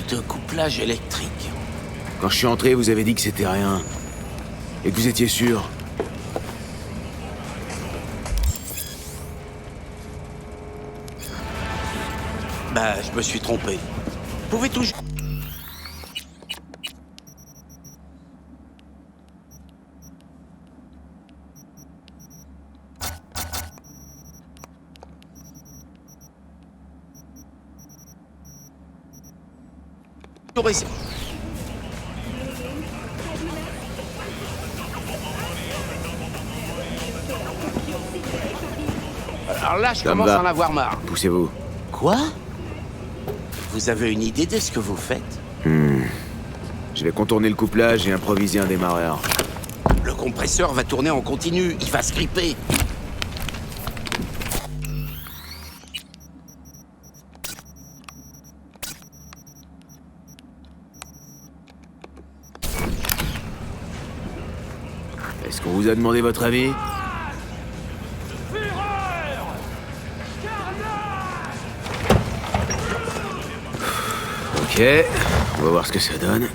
de couplage électrique. Quand je suis entré, vous avez dit que c'était rien. Et que vous étiez sûr. Bah, je me suis trompé. Vous pouvez toujours... Alors là, je Ça me commence va. à en avoir marre. Poussez-vous. Quoi? Vous avez une idée de ce que vous faites? Je vais contourner le couplage et improviser un démarreur. Le compresseur va tourner en continu, il va se gripper. Est-ce qu'on vous a demandé votre avis? Ok, on va voir ce que ça donne.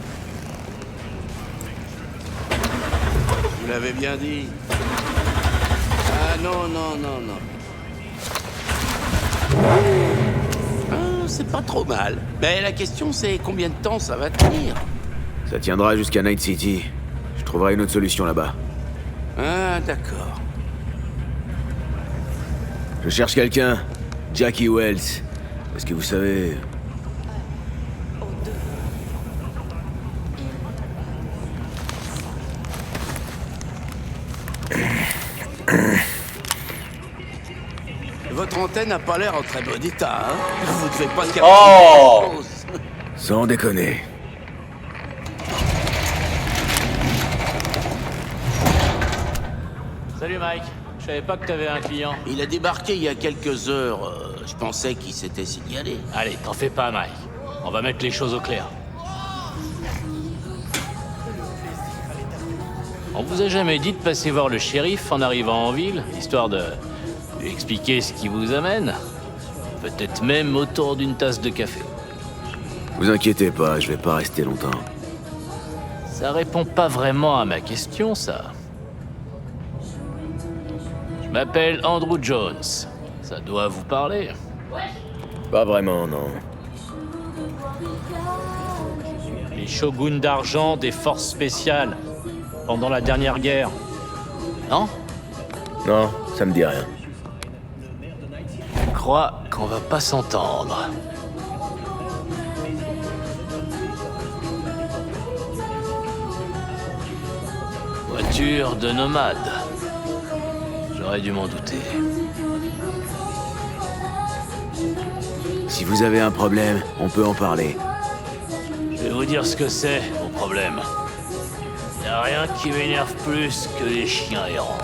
Vous l'avez bien dit. Ah non, non, non, non. Ah, c'est pas trop mal. Mais la question c'est combien de temps ça va tenir? Ça tiendra jusqu'à Night City. Je trouverai une autre solution là-bas. Ah, d'accord. Je cherche quelqu'un. Jackie Wells. Parce que vous savez... Votre antenne n'a pas l'air en très bon état, hein? Vous devez pas capter Oh! grand-chose. Sans déconner. Salut Mike, je savais pas que t'avais un client. Il a débarqué il y a quelques heures. Je pensais qu'il s'était signalé. Allez, t'en fais pas Mike. On va mettre les choses au clair. On vous a jamais dit de passer voir le shérif en arrivant en ville, histoire de lui expliquer ce qui vous amène? Peut-être même autour d'une tasse de café. Vous inquiétez pas, je vais pas rester longtemps. Ça répond pas vraiment à ma question, ça. Je m'appelle Andrew Jones. Ça doit vous parler. Pas vraiment, non. Les shoguns d'argent des forces spéciales pendant la dernière guerre. Non? Non, ça me dit rien. Je crois qu'on va pas s'entendre. Voiture de nomade. J'aurais dû m'en douter. Si vous avez un problème, on peut en parler. Je vais vous dire ce que c'est, mon problème. Y a rien qui m'énerve plus que les chiens errants.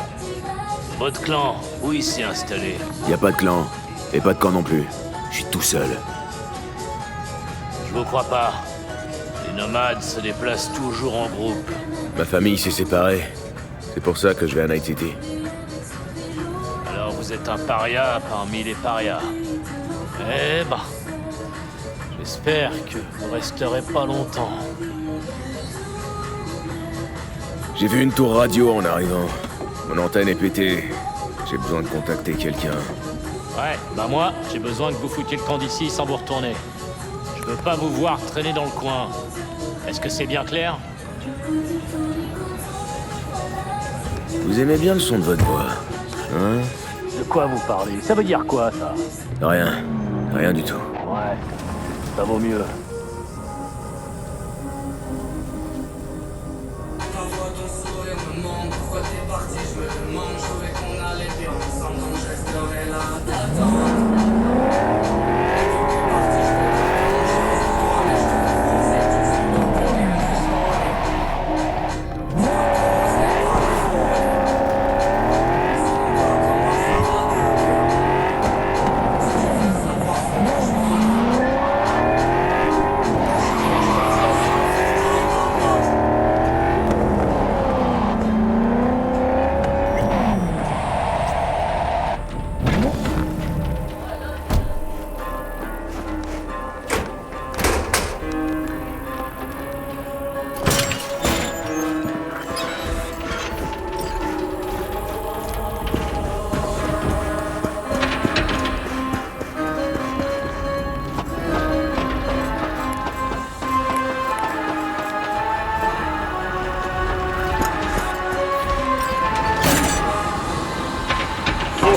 Votre clan, où il s'est installé? Y a pas de clan. Et pas de camp non plus. Je suis tout seul. Je vous crois pas. Les nomades se déplacent toujours en groupe. Ma famille s'est séparée. C'est pour ça que je vais à Night City. Alors vous êtes un paria parmi les parias. Eh ben, j'espère que vous resterez pas longtemps. J'ai vu une tour radio en arrivant. Mon antenne est pétée. J'ai besoin de contacter quelqu'un. Ouais, bah moi, j'ai besoin que vous foutiez le camp d'ici sans vous retourner. Je veux pas vous voir traîner dans le coin. Est-ce que c'est bien clair? Vous aimez bien le son de votre voix, hein? De quoi vous parlez? Ça veut dire quoi, ça? Rien. Rien du tout. Ouais, ça vaut mieux. J'envoie ton sourire me demande pourquoi t'es parti. Je me demande, je trouvais qu'on allait bien ensemble, donc je resterai là à t'attendre.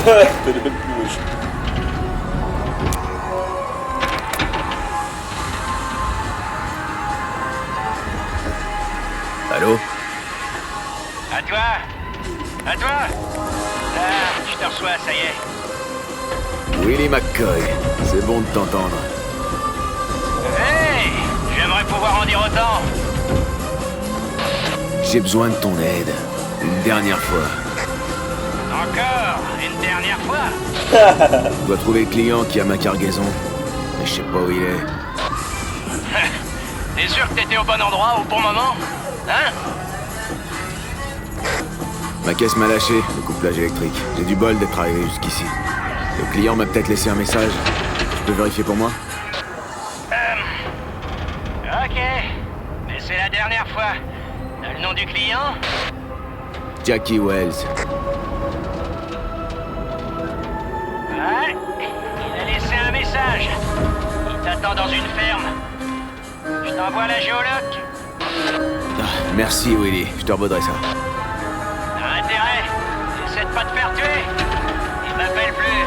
T'es le même plus moche. Allô? À toi? À toi? Ah, je te reçois, ça y est. Willie McCoy, c'est bon de t'entendre. Hey! J'aimerais pouvoir en dire autant. J'ai besoin de ton aide. Une dernière fois. Encore? Une dernière fois? Je dois trouver le client qui a ma cargaison. Mais je sais pas où il est. T'es sûr que t'étais au bon endroit au bon moment? Hein? Ma caisse m'a lâché, le couplage électrique. J'ai du bol d'être arrivé jusqu'ici. Le client m'a peut-être laissé un message. Tu peux vérifier pour moi? Ok. Mais c'est la dernière fois. T'as le nom du client? Jackie Wells. Ouais. Il a laissé un message. Il t'attend dans une ferme. Je t'envoie la géoloc. Ah, merci Willy, je te revaudrai ça. T'as intérêt. Essaie de pas te faire tuer. Il m'appelle plus.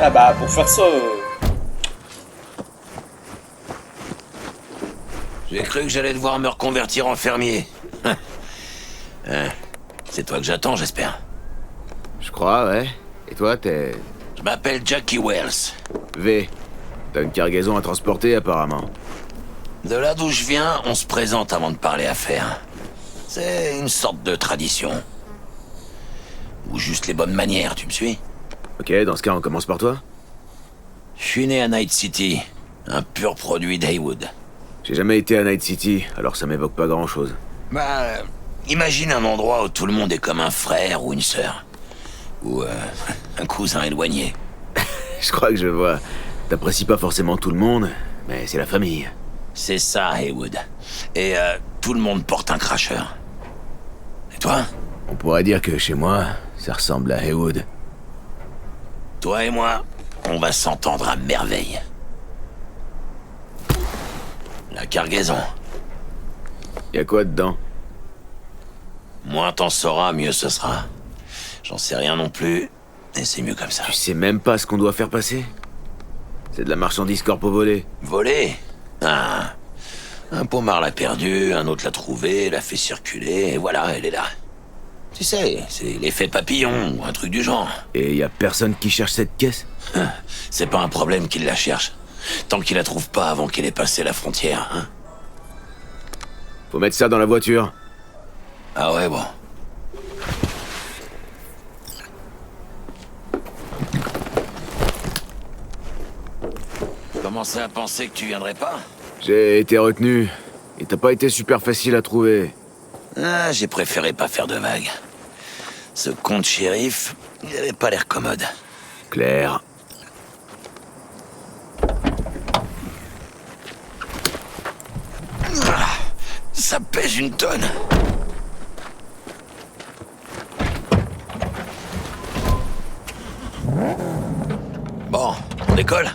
Ah bah, pour faire ça... J'ai cru que j'allais devoir me reconvertir en fermier. C'est toi que j'attends, j'espère. Je crois, ouais. Et toi, t'es... Je m'appelle Jackie Wells. V. T'as une cargaison à transporter, apparemment. De là d'où je viens, on se présente avant de parler affaires. C'est une sorte de tradition. Ou juste les bonnes manières, tu me suis? Ok, dans ce cas, on commence par toi. Je suis né à Night City, un pur produit d'Heywood. J'ai jamais été à Night City, alors ça m'évoque pas grand-chose. Imagine un endroit où tout le monde est comme un frère ou une sœur. Ou un cousin éloigné. Je crois que je vois. T'apprécies pas forcément tout le monde, mais c'est la famille. C'est ça, Heywood. Et tout le monde porte un cracheur. Et toi? On pourrait dire que chez moi, ça ressemble à Heywood. Toi et moi, on va s'entendre à merveille. La cargaison. Y'a quoi dedans? Moins t'en sauras, mieux ce sera. J'en sais rien non plus, et c'est mieux comme ça. Tu sais même pas ce qu'on doit faire passer? C'est de la marchandise corpo volée. Volé? Ah. Un pommard l'a perdu, un autre l'a trouvé, l'a fait circuler, et voilà, elle est là. Tu sais, c'est l'effet papillon, ou un truc du genre. Et y a personne qui cherche cette caisse? C'est pas un problème qu'il la cherche. Tant qu'il la trouve pas avant qu'elle ait passé la frontière, hein. Faut mettre ça dans la voiture. Ah ouais, bon. Commençais à penser que tu viendrais pas? J'ai été retenu. Et t'as pas été super facile à trouver. Ah, j'ai préféré pas faire de vagues. Ce con de shérif, il avait pas l'air commode. Claire. Ah, ça pèse une tonne. Bon, on décolle?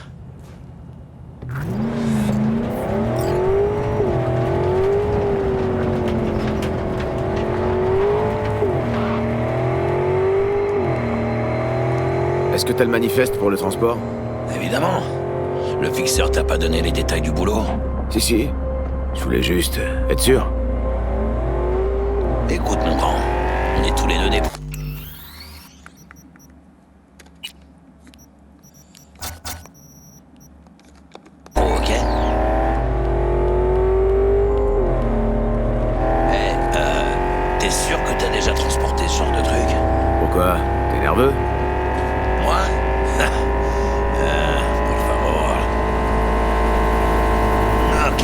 que t'as le manifeste pour le transport? Évidemment. Le fixeur t'a pas donné les détails du boulot? Si. Je voulais juste être sûr. Écoute, mon grand, on est tous les deux des... Ok. T'es sûr que t'as déjà transporté ce genre de truc? Pourquoi? T'es nerveux? Moi? Por favor. Ok.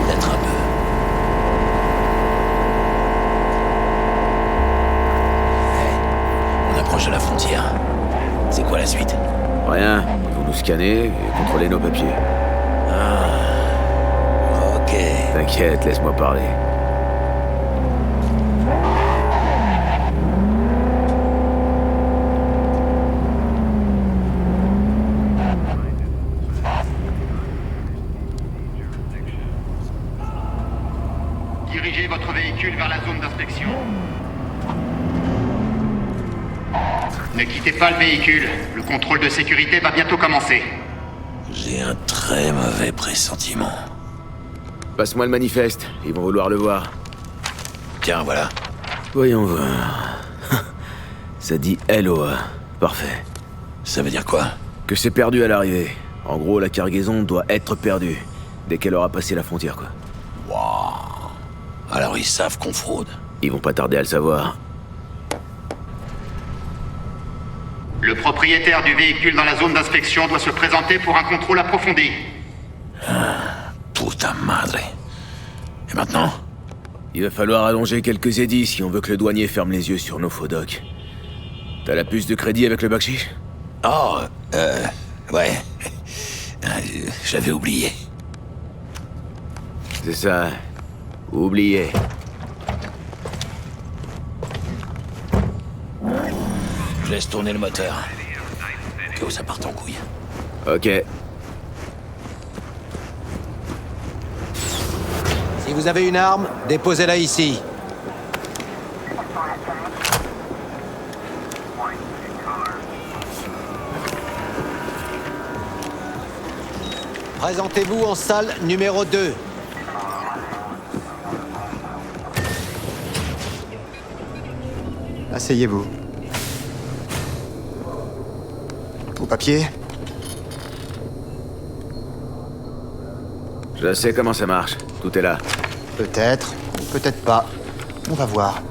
Peut-être un peu. On approche de la frontière. C'est quoi la suite? Rien. Ils vont nous scanner et contrôler nos papiers. Ok. T'inquiète, laisse-moi parler. Dirigez votre véhicule vers la zone d'inspection. Ne quittez pas le véhicule. Le contrôle de sécurité va bientôt commencer. J'ai un très mauvais pressentiment. Passe-moi le manifeste, ils vont vouloir le voir. Tiens, voilà. Voyons voir. Ça dit LOA. Parfait. Ça veut dire quoi? Que c'est perdu à l'arrivée. En gros, la cargaison doit être perdue. Dès qu'elle aura passé la frontière, quoi. Waouh. Alors ils savent qu'on fraude. Ils vont pas tarder à le savoir. Le propriétaire du véhicule dans la zone d'inspection doit se présenter pour un contrôle approfondi. Puta madre. Et maintenant? Il va falloir allonger quelques édits si on veut que le douanier ferme les yeux sur nos faux docs. T'as la puce de crédit avec le bakchich? Oh, ouais. J'avais oublié. C'est ça. Oublié. Je laisse tourner le moteur. Que ça parte en couille. Ok. Si vous avez une arme, déposez-la ici. Présentez-vous en salle numéro 2. Asseyez-vous. Vos papiers? Je sais comment ça marche. Tout est là. Peut-être, ou peut-être pas. On va voir.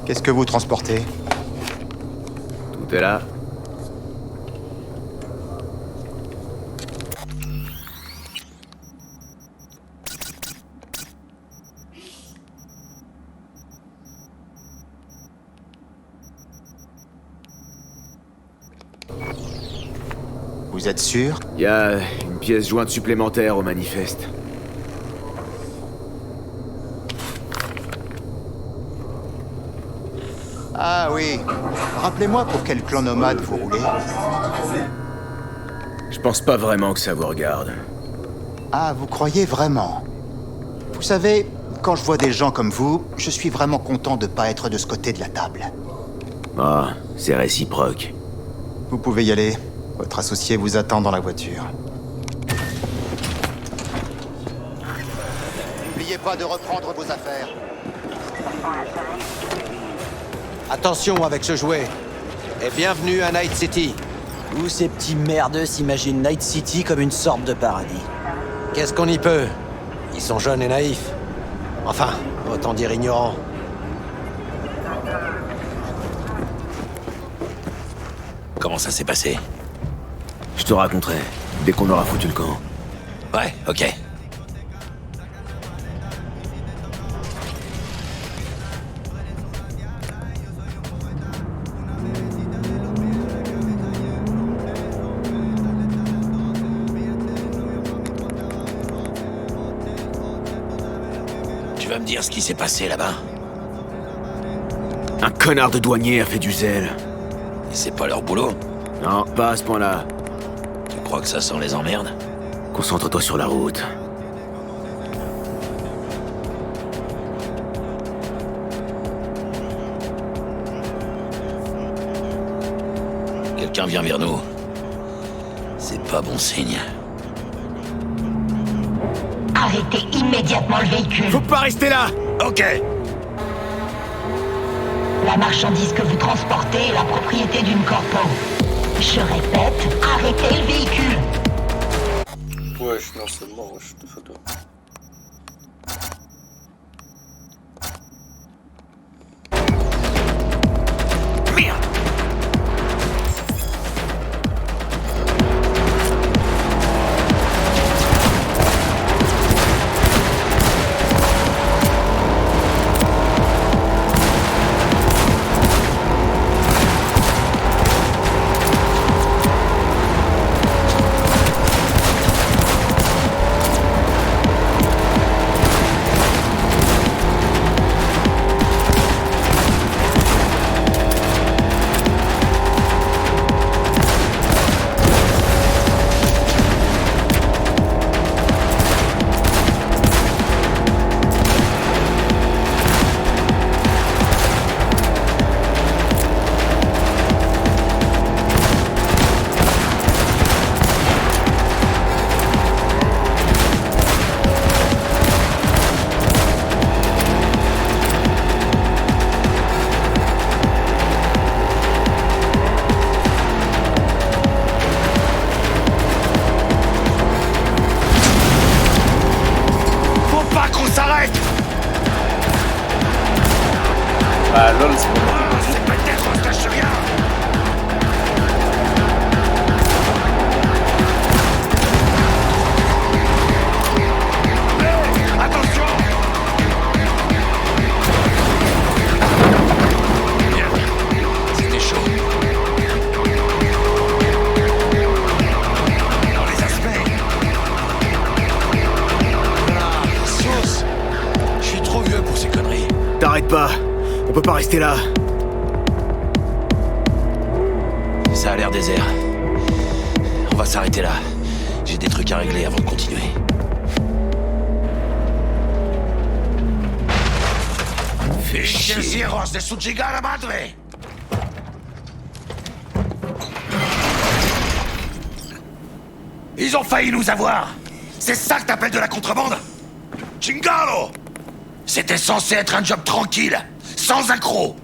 Qu'est-ce que vous transportez? Tout est là. Vous êtes sûr? Il y a une pièce jointe supplémentaire au manifeste. Ah oui. Rappelez-moi pour quel clan nomade vous roulez. Je pense pas vraiment que ça vous regarde. Ah, vous croyez vraiment? Vous savez, quand je vois des gens comme vous, je suis vraiment content de pas être de ce côté de la table. Ah, c'est réciproque. Vous pouvez y aller. Votre associé vous attend dans la voiture. N'oubliez pas de reprendre vos affaires. Attention avec ce jouet. Et bienvenue à Night City. Où ces petits merdeux s'imaginent Night City comme une sorte de paradis. Qu'est-ce qu'on y peut? Ils sont jeunes et naïfs. Enfin, autant dire ignorants. Comment ça s'est passé? Je te raconterai, dès qu'on aura foutu le camp. Ouais, ok. Tu vas me dire ce qui s'est passé là-bas? Un connard de douanier a fait du zèle. Et c'est pas leur boulot? Non, pas à ce point-là. Tu crois que ça sent les emmerdes? Concentre-toi sur la route. quelqu'un vient vers nous. C'est pas bon signe. Arrêtez immédiatement le véhicule. Faut pas rester là! Ok. La marchandise que vous transportez est la propriété d'une corpo. Je répète, arrêtez le véhicule. Wesh, non, c'est mort, wesh, de photo. Merde. Bah lol, c'est pas mal. C'était chaud. Dans les aspects. Ah, sauce. Je suis trop vieux pour ces conneries. T'arrêtes pas. On peut pas rester là. Ça a l'air désert. On va s'arrêter là. J'ai des trucs à régler avant de continuer. Fais chier. Ils ont failli nous avoir. C'est ça que t'appelles de la contrebande? Chingalo! C'était censé être un job tranquille, sans accroc.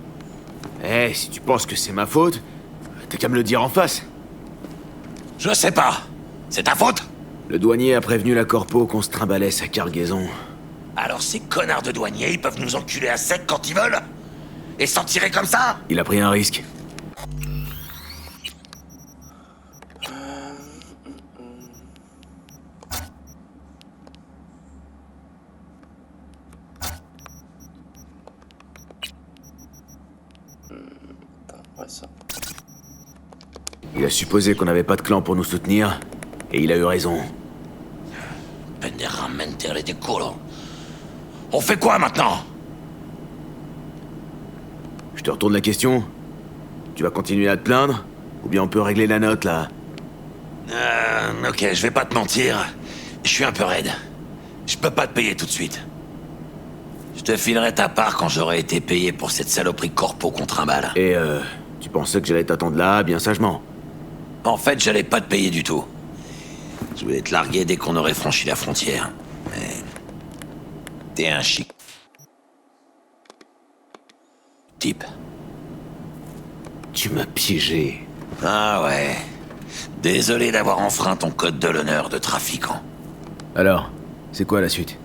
Eh, si tu penses que c'est ma faute, t'as qu'à me le dire en face. Je sais pas. C'est ta faute? Le douanier a prévenu la corpo qu'on se trimballait sa cargaison. Alors ces connards de douaniers, ils peuvent nous enculer à sec quand ils veulent? Et s'en tirer comme ça? Il a pris un risque. Ouais, ça. Il a supposé qu'on n'avait pas de clan pour nous soutenir, et il a eu raison. Penderammente de culo. On fait quoi maintenant? Je te retourne la question. Tu vas continuer à te plaindre? Ou bien on peut régler la note, là? Ok, je vais pas te mentir. Je suis un peu raide. Je peux pas te payer tout de suite. Je te filerai ta part quand j'aurai été payé pour cette saloperie corpo qu'on trimballe. Et tu pensais que j'allais t'attendre là, bien sagement? En fait, j'allais pas te payer du tout. Je voulais te larguer dès qu'on aurait franchi la frontière. Mais... t'es un chic... type. Tu m'as piégé. Ah ouais. Désolé d'avoir enfreint ton code de l'honneur de trafiquant. Alors, c'est quoi la suite?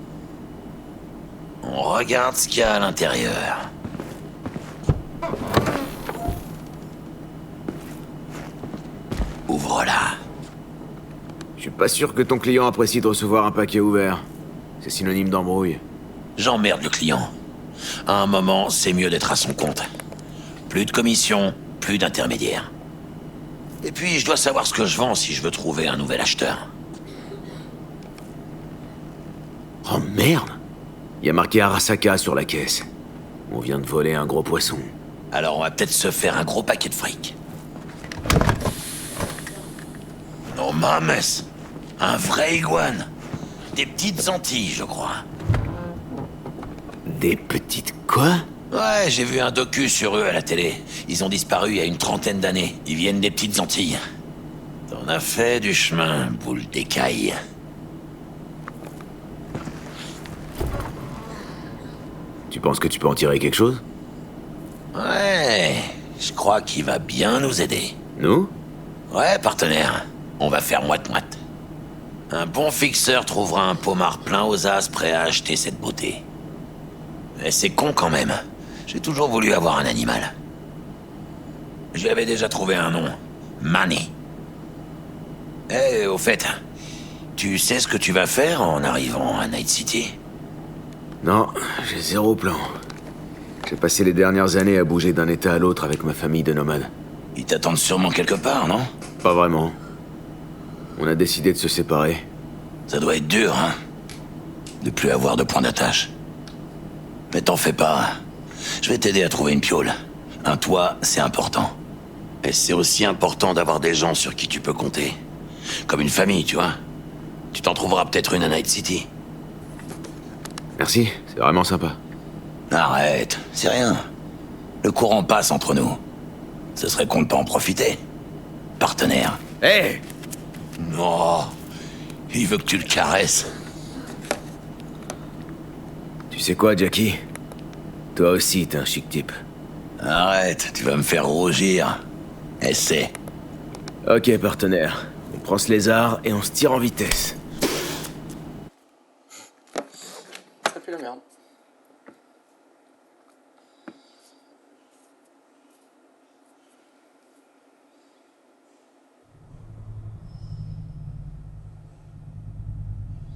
On regarde ce qu'il y a à l'intérieur. Ouvre-la. Je suis pas sûr que ton client apprécie de recevoir un paquet ouvert. C'est synonyme d'embrouille. J'emmerde le client. À un moment, c'est mieux d'être à son compte. Plus de commission, plus d'intermédiaires. Et puis, je dois savoir ce que je vends si je veux trouver un nouvel acheteur. Oh merde! Il y a marqué Arasaka sur la caisse. On vient de voler un gros poisson. Alors on va peut-être se faire un gros paquet de fric. Oh mames! Un vrai iguane! Des petites Antilles, je crois. Des petites quoi? Ouais, j'ai vu un docu sur eux à la télé. Ils ont disparu il y a une trentaine d'années. Ils viennent des petites Antilles. T'en as fait du chemin, boule d'écaille. Tu penses que tu peux en tirer quelque chose? Ouais, je crois qu'il va bien nous aider. Nous? Ouais, partenaire. On va faire moite-moite. Un bon fixeur trouvera un pommard plein aux as prêt à acheter cette beauté. Mais c'est con quand même. J'ai toujours voulu avoir un animal. Je lui avais déjà trouvé un nom. Manny. Au fait, tu sais ce que tu vas faire en arrivant à Night City? Non, j'ai zéro plan. J'ai passé les dernières années à bouger d'un état à l'autre avec ma famille de nomades. Ils t'attendent sûrement quelque part, non? Pas vraiment. On a décidé de se séparer. Ça doit être dur, hein? De plus avoir de point d'attache. Mais t'en fais pas. Je vais t'aider à trouver une piole. Un toit, c'est important. Et c'est aussi important d'avoir des gens sur qui tu peux compter. Comme une famille, tu vois. Tu t'en trouveras peut-être une à Night City. Merci, c'est vraiment sympa. Arrête, c'est rien. Le courant passe entre nous. Ce serait con de pas en profiter. Partenaire. Hé! Non. Il veut que tu le caresses. Tu sais quoi, Jackie? Toi aussi, t'es un chic type. Arrête, tu vas me faire rougir. Essaie. Ok, partenaire. On prend ce lézard et on se tire en vitesse. Ça pue la merde.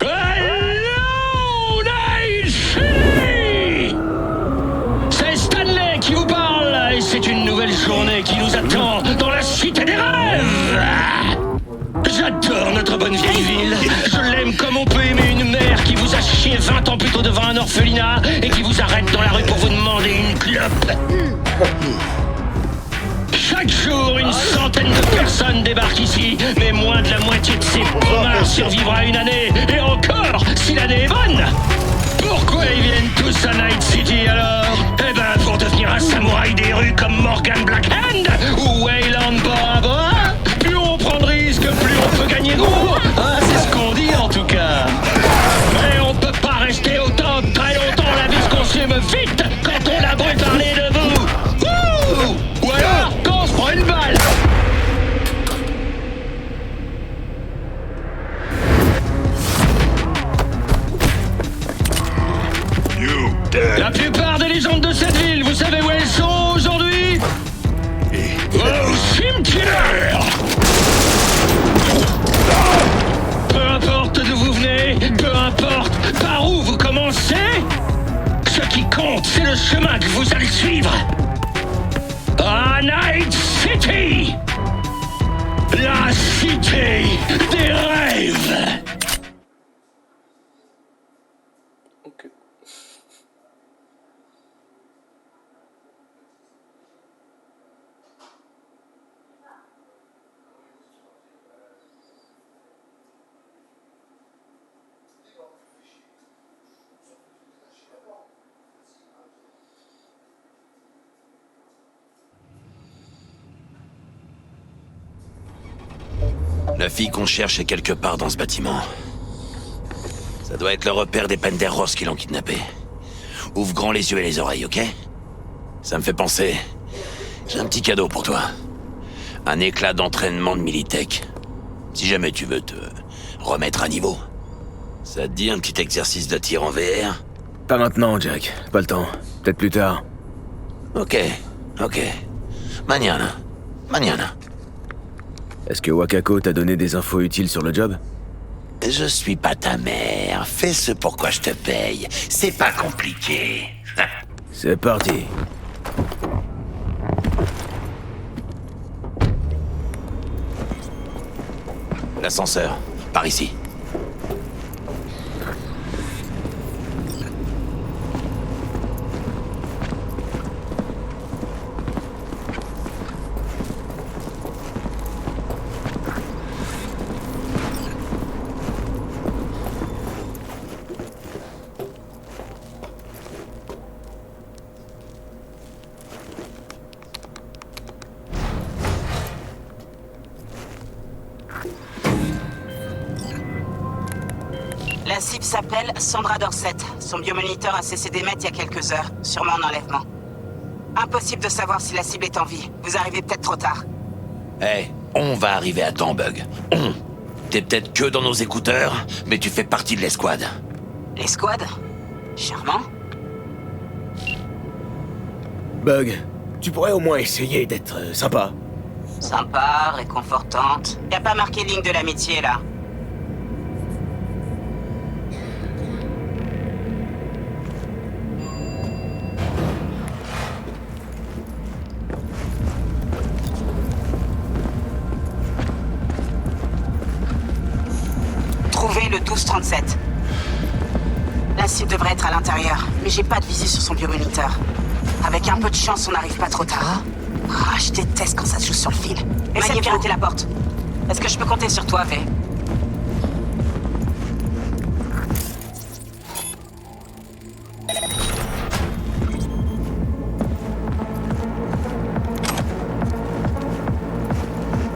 Hello, Night City! C'est Stanley qui vous parle, et c'est une nouvelle journée qui nous attend dans la cité des rêves! J'adore notre bonne vieille ville. Je l'aime comme on peut aimer une mère qui vous a chié 20 ans plus tôt devant un orphelinat et qui vous arrête dans la rue pour vous demander une clope. Chaque jour, une centaine de personnes débarquent ici, mais moins de la moitié de ces pommards survivra une année, et encore, si l'année est bonne. Pourquoi ils viennent tous à Night City alors? Eh ben, pour devenir un samouraï des rues comme Morgan Blackhand ou Wayland Bora. Plus on prend de risques, plus on peut gagner gros. Ah, c'est ce qu'on dit en tout cas. Mais on peut pas rester autant très longtemps, la vie se consume vite quand on a beau parler de vous. Ouh! Ou alors, quand on se prend une balle. La plupart des légendes de cette ville, vous savez où elles sont aujourd'hui? Au cimetière! Peu importe d'où vous venez, peu importe par où vous commencez, ce qui compte, c'est le chemin que vous allez suivre. À Night City! La cité des rêves! Ok. La fille qu'on cherche est quelque part dans ce bâtiment. Ça doit être le repère des Penderos qui l'ont kidnappé. Ouvre grand les yeux et les oreilles, ok? Ça me fait penser... J'ai un petit cadeau pour toi. Un éclat d'entraînement de Militech. Si jamais tu veux te remettre à niveau. Ça te dit un petit exercice de tir en VR? Pas maintenant, Jack. Pas le temps. Peut-être plus tard. Ok. Mañana. Est-ce que Wakako t'a donné des infos utiles sur le job? Je suis pas ta mère. Fais ce pourquoi je te paye. C'est pas compliqué. C'est parti. L'ascenseur. Par ici. La cible s'appelle Sandra Dorset. Son biomoniteur a cessé d'émettre il y a quelques heures, sûrement en enlèvement. Impossible de savoir si la cible est en vie. Vous arrivez peut-être trop tard. Eh, on va arriver à temps, Bug. T'es peut-être que dans nos écouteurs, mais tu fais partie de l'escouade. L'escouade? Charmant. Bug, tu pourrais au moins essayer d'être sympa. Sympa, réconfortante. Y a pas marqué ligne de l'amitié, là. Trouvez le 1237. La cible devrait être à l'intérieur, mais j'ai pas de visu sur son biomoniteur. Avec un peu de chance, on n'arrive pas trop tard. Ah, je déteste quand ça se joue sur le fil. Essaye de pirater la porte. Est-ce que je peux compter sur toi, V?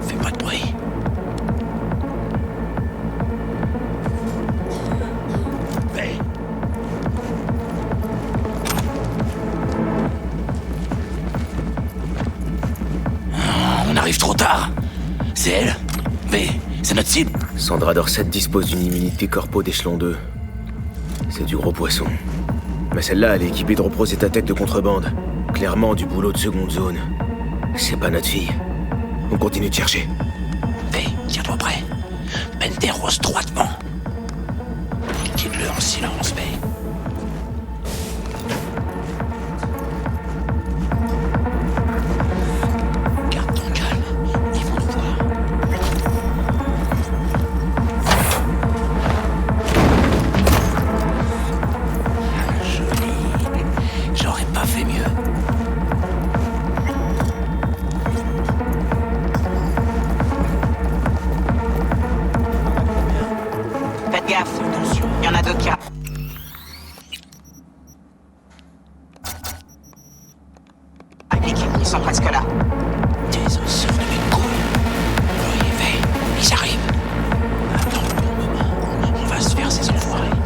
Fais pas de bruit. V. On arrive trop tard. C'est elle. V, c'est notre cible. Sandra Dorset dispose d'une immunité corpo d'échelon 2. C'est du gros poisson. Mais celle-là, elle est équipée de repros-état-tech de contrebande. Clairement du boulot de seconde zone. C'est pas notre fille. On continue de chercher. V, tiens-toi prêt. Mène tes roses droitement. Quitte-le en silence, V. Garde ton calme. Ils vont nous voir. Joli. J'aurais pas fait mieux. Faites gaffe. Il y en a d'autres cas. Applique, ils sont presque là. T'es un sort de mes couilles. Oui, V, ils arrivent. Attends le bon moment. On va se faire ces enfoirés.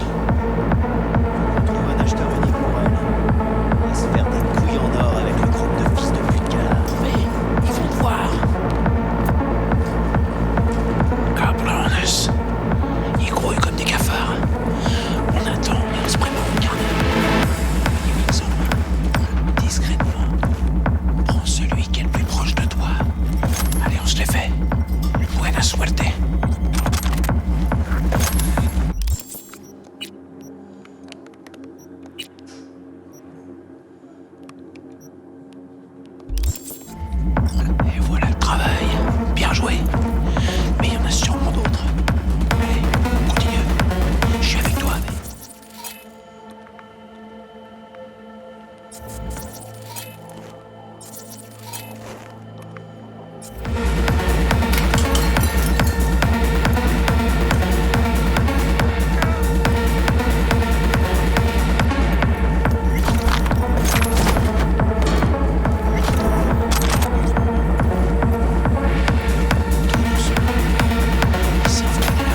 Trouve un acheteur unique pour elle. On va se faire des couilles en or avec le groupe de fils de pute qu'elle a. V, ils vont te voir. Cabrones. Ils grouillent comme des cafards. On attend et on se prépare au carnet. Ils ont discrètement. Prends celui qui est le plus proche de toi. Allez, on se les fait. Buena suerte. Et voilà le travail. Bien joué. Mais il y en a sûrement d'autres. Allez, on continue. Je suis avec toi, mais... Ils savent qu'on est là.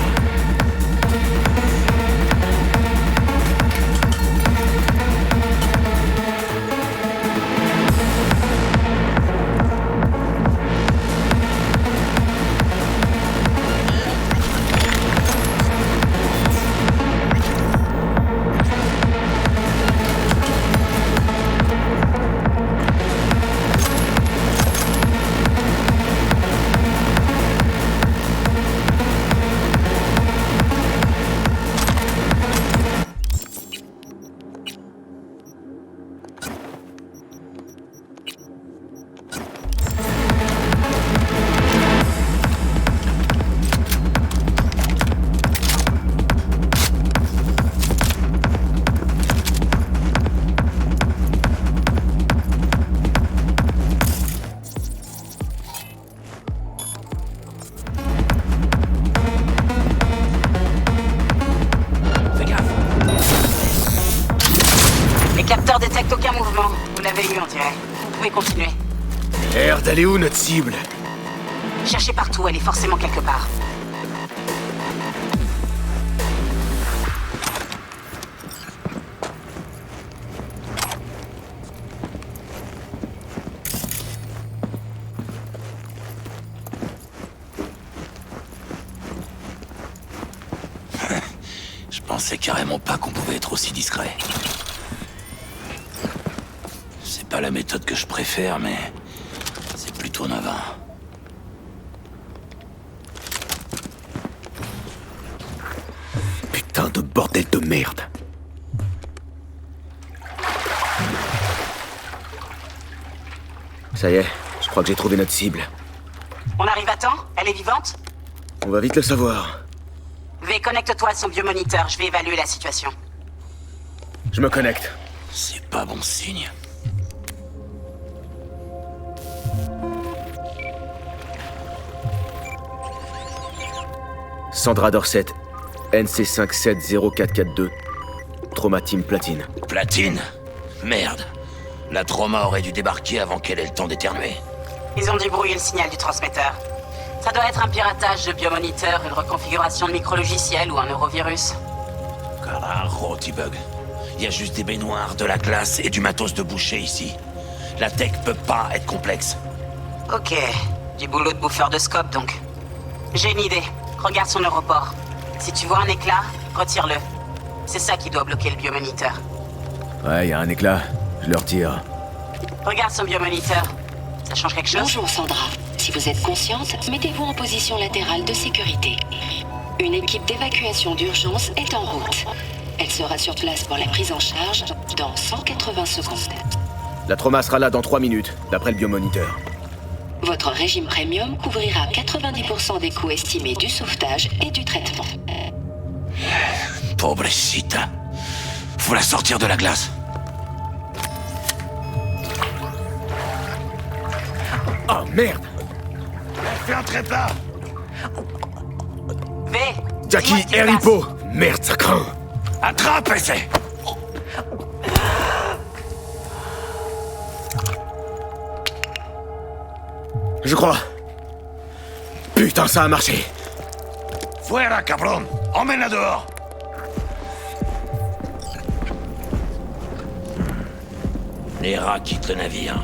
Fais gaffe. Les capteurs détectent aucun mouvement. Vous l'avez eu, on dirait. Vous pouvez continuer. Merde, elle est où notre cible? Cherchez partout, elle est forcément quelque part. pensais carrément pas qu'on pouvait être aussi discret. C'est pas la méthode que je préfère, mais c'est plutôt navrant. Putain de bordel de merde. Ça y est, je crois que j'ai trouvé notre cible. On arrive à temps? Elle est vivante? On va vite le savoir. V, connecte-toi à son biomoniteur, je vais évaluer la situation. Je me connecte. C'est pas bon signe. Sandra Dorset, NC570442, Trauma Team Platine. Platine? Merde. La Trauma aurait dû débarquer avant qu'elle ait le temps d'éternuer. Ils ont dû brouiller le signal du transmetteur. Ça doit être un piratage de biomoniteur, une reconfiguration de micro-logiciel ou un neurovirus. Carajo, T-Bug. Il y a juste des baignoires, de la glace et du matos de boucher ici. La tech peut pas être complexe. Ok, du boulot de bouffeur de scope donc. J'ai une idée. Regarde son aéroport. Si tu vois un éclat, retire-le. C'est ça qui doit bloquer le biomoniteur. Ouais, y a un éclat. Je le retire. Regarde son biomoniteur. Ça change quelque chose? Bonjour Sandra. Si vous êtes consciente, mettez-vous en position latérale de sécurité. Une équipe d'évacuation d'urgence est en route. Elle sera sur place pour la prise en charge dans 180 secondes. La Trauma sera là dans 3 minutes, d'après le biomoniteur. Votre régime premium couvrira 90% des coûts estimés du sauvetage et du traitement. Pobrecita. Faut la sortir de la glace. Oh merde! Fais un trépas! V! Jackie, air hippo! Merde, ça craint! Attrape, essaie! Je crois. Putain, ça a marché! Fuera, cabron! Emmène-la dehors! Les rats quittent le navire.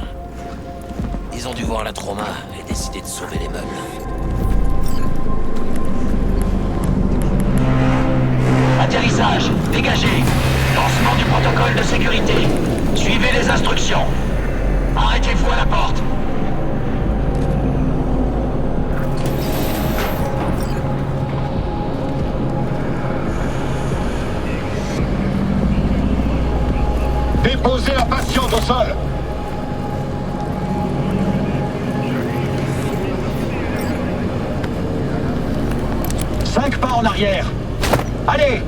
Ils ont dû voir la Trauma et décider de sauver les meubles. Atterrissage, dégagez. Lancement du protocole de sécurité. Suivez les instructions. Arrêtez-vous à la porte. Déposez la patiente au sol. Cinq pas en arrière. Allez!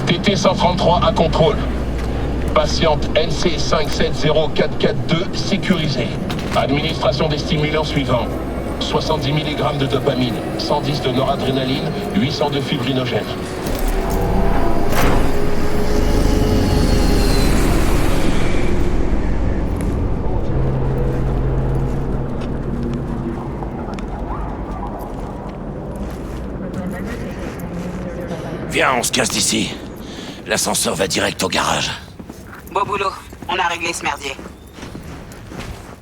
TT-133 à contrôle. Patiente NC570442 sécurisée. Administration des stimulants suivants. 70 mg de dopamine, 110 de noradrénaline, 800 de fibrinogène. Viens, on se casse d'ici. L'ascenseur va direct au garage. Beau boulot. On a réglé ce merdier.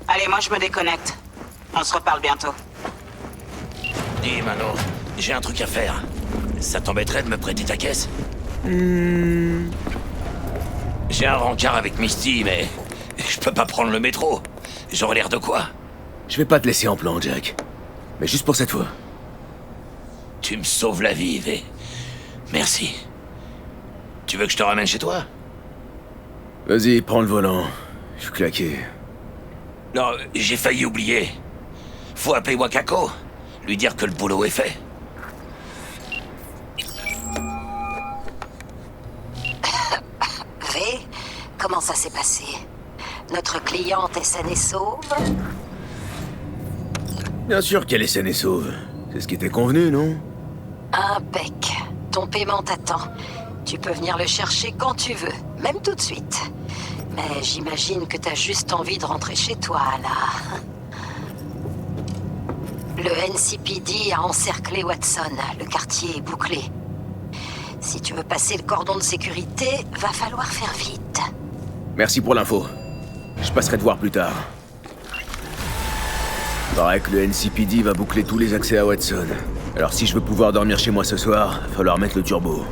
Allez, moi je me déconnecte. On se reparle bientôt. Dis, Mano, j'ai un truc à faire. Ça t'embêterait de me prêter ta caisse? J'ai un rencard avec Misty, mais je peux pas prendre le métro. J'aurais l'air de quoi? Je vais pas te laisser en plan, Jack. Mais juste pour cette fois. Tu me sauves la vie, V. Merci. Tu veux que je te ramène chez toi? Vas-y, prends le volant. Je suis claqué. Non, j'ai failli oublier. Faut appeler Wakako. Lui dire que le boulot est fait. V, comment ça s'est passé? Notre cliente est saine et sauve? Bien sûr qu'elle est saine et sauve. C'est ce qui était convenu, non? Impec. Ton paiement t'attend. Tu peux venir le chercher quand tu veux, même tout de suite. Mais j'imagine que t'as juste envie de rentrer chez toi, là. Le NCPD a encerclé Watson. Le quartier est bouclé. Si tu veux passer le cordon de sécurité, va falloir faire vite. Merci pour l'info. Je passerai te voir plus tard. Paraît que le NCPD va boucler tous les accès à Watson. Alors si je veux pouvoir dormir chez moi ce soir, va falloir mettre le turbo.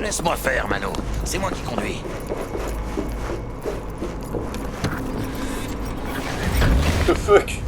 Laisse-moi faire, Mano. C'est moi qui conduis. The fuck?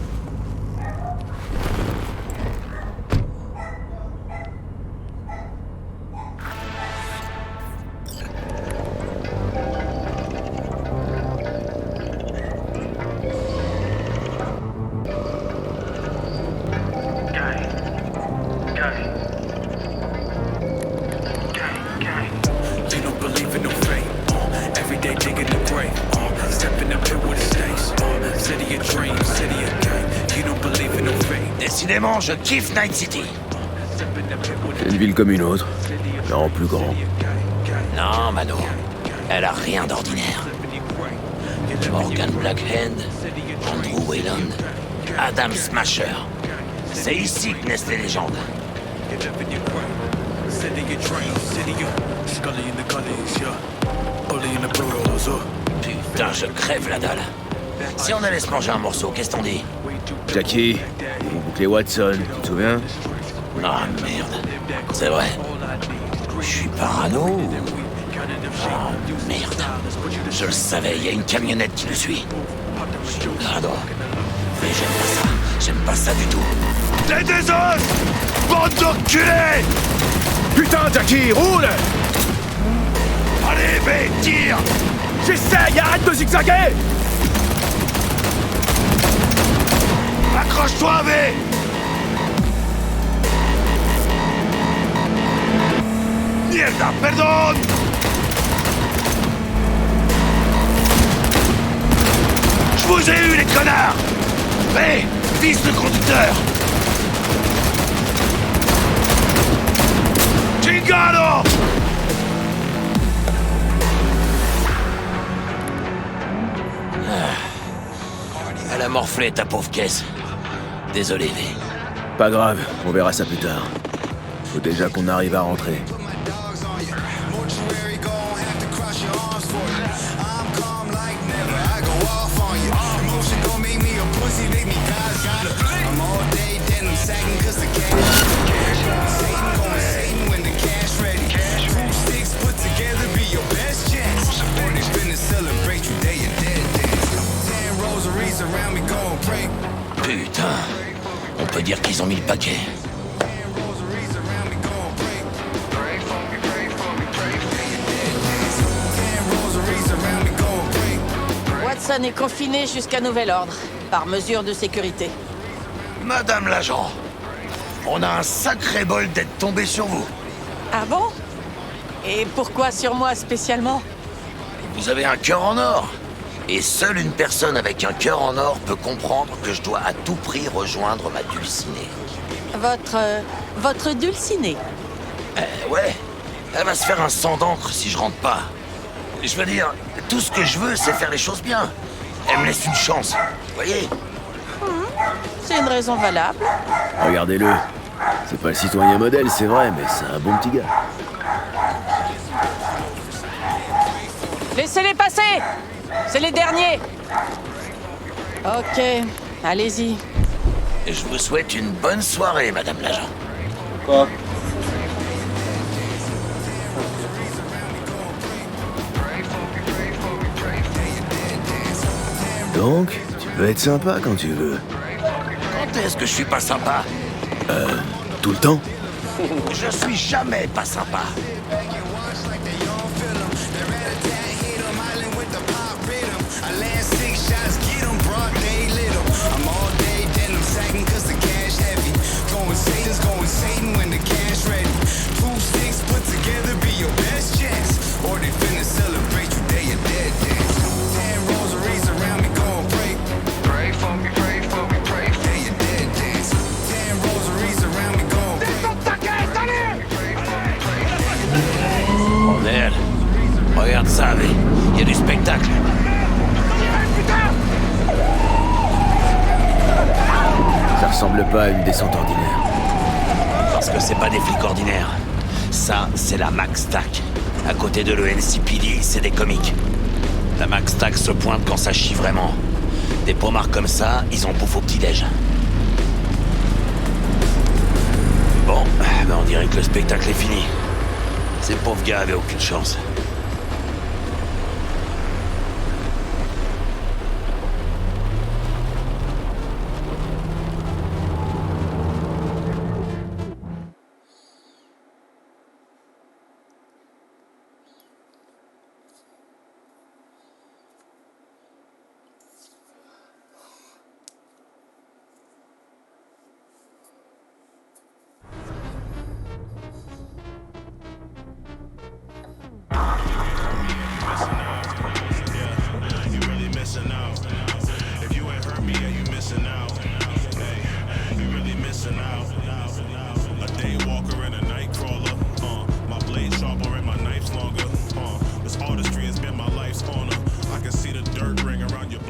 Décidément, je kiffe Night City. C'est une ville comme une autre, mais en plus grand. Non, Mano. Elle a rien d'ordinaire. Morgan Blackhand, Andrew Wayland, Adam Smasher. C'est ici que naissent les légendes. Putain, je crève la dalle. Si on allait se manger un morceau, qu'est-ce qu'on dit? Jackie, ils vont boucler Watson, tu te souviens? Ah merde, c'est vrai. Je suis parano. Oh merde. Je le savais, il y a une camionnette qui le suit. Ah non. Mais j'aime pas ça du tout. T'es des os! Bande d'enculés! Putain, Jackie, roule! Allez, mais tire! J'essaye, arrête de zigzaguer! Accroche-toi, V! Mierda, perdón! Je vous ai eu, les connards! V, vise le conducteur! Chingado! Elle a morflé, ta pauvre caisse. Désolé, V. Pas grave, on verra ça plus tard. Faut déjà qu'on arrive à rentrer. Putain, on peut dire qu'ils ont mis le paquet. Watson est confiné jusqu'à nouvel ordre, par mesure de sécurité. Madame l'agent, on a un sacré bol d'être tombé sur vous. Ah bon? Et pourquoi sur moi spécialement? Vous avez un cœur en or. Et seule une personne avec un cœur en or peut comprendre que je dois à tout prix rejoindre ma dulcinée. Votre dulcinée? Ouais. Elle va se faire un sang d'encre si je rentre pas. Je veux dire, tout ce que je veux, c'est faire les choses bien. Elle me laisse une chance, vous voyez? C'est une raison valable. Regardez-le. C'est pas le citoyen modèle, c'est vrai, mais c'est un bon petit gars. Laissez-les passer! C'est les derniers! Ok, allez-y. Je vous souhaite une bonne soirée, madame l'agent. Quoi? Donc, tu peux être sympa quand tu veux. Quand est-ce que je suis pas sympa? Tout le temps? Je suis jamais pas sympa. Bordel. Regarde ça, V. Il y a du spectacle. Ça ressemble pas à une descente ordinaire. Parce que c'est pas des flics ordinaires. Ça, c'est la Max Tac. À côté de le NCPD, c'est des comiques. La Max Tac se pointe quand ça chie vraiment. Des pommards comme ça, ils en bouffent au petit-déj. Bon, ben on dirait que le spectacle est fini. Ces pauvres gars avaient aucune chance.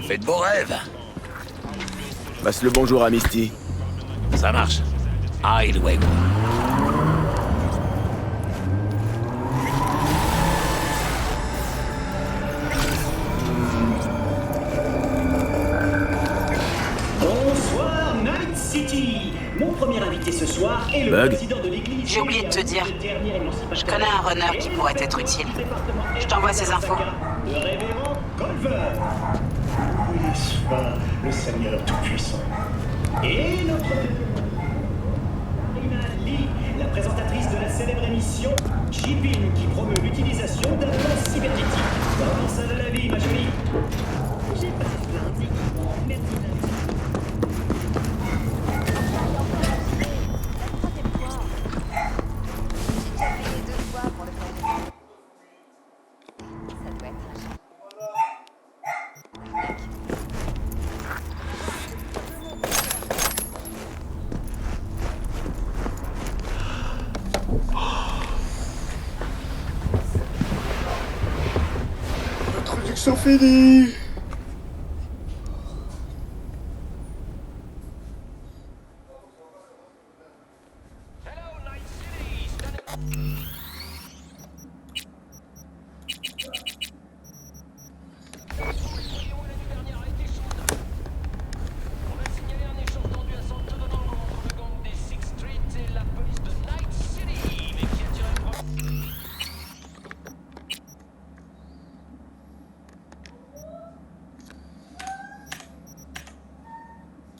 Faites beaux rêves. Passe le bonjour à Misty. Ça marche. Ahí luego. Bonsoir, Night City. Mon premier invité ce soir est le Bug. président de l'église. J'ai oublié de te dire. Je connais un runner qui pourrait être utile. Je t'envoie ses infos. Le révérend Culver. N'est-ce pas le Seigneur Tout-Puissant? Et notre Marina Lee, la présentatrice de la célèbre émission J-Pin, qui promeut l'utilisation d'armes cybernétiques. Comment ça va la vie, ma jolie? J'ai pas de plainte. Merci. Introduction finie.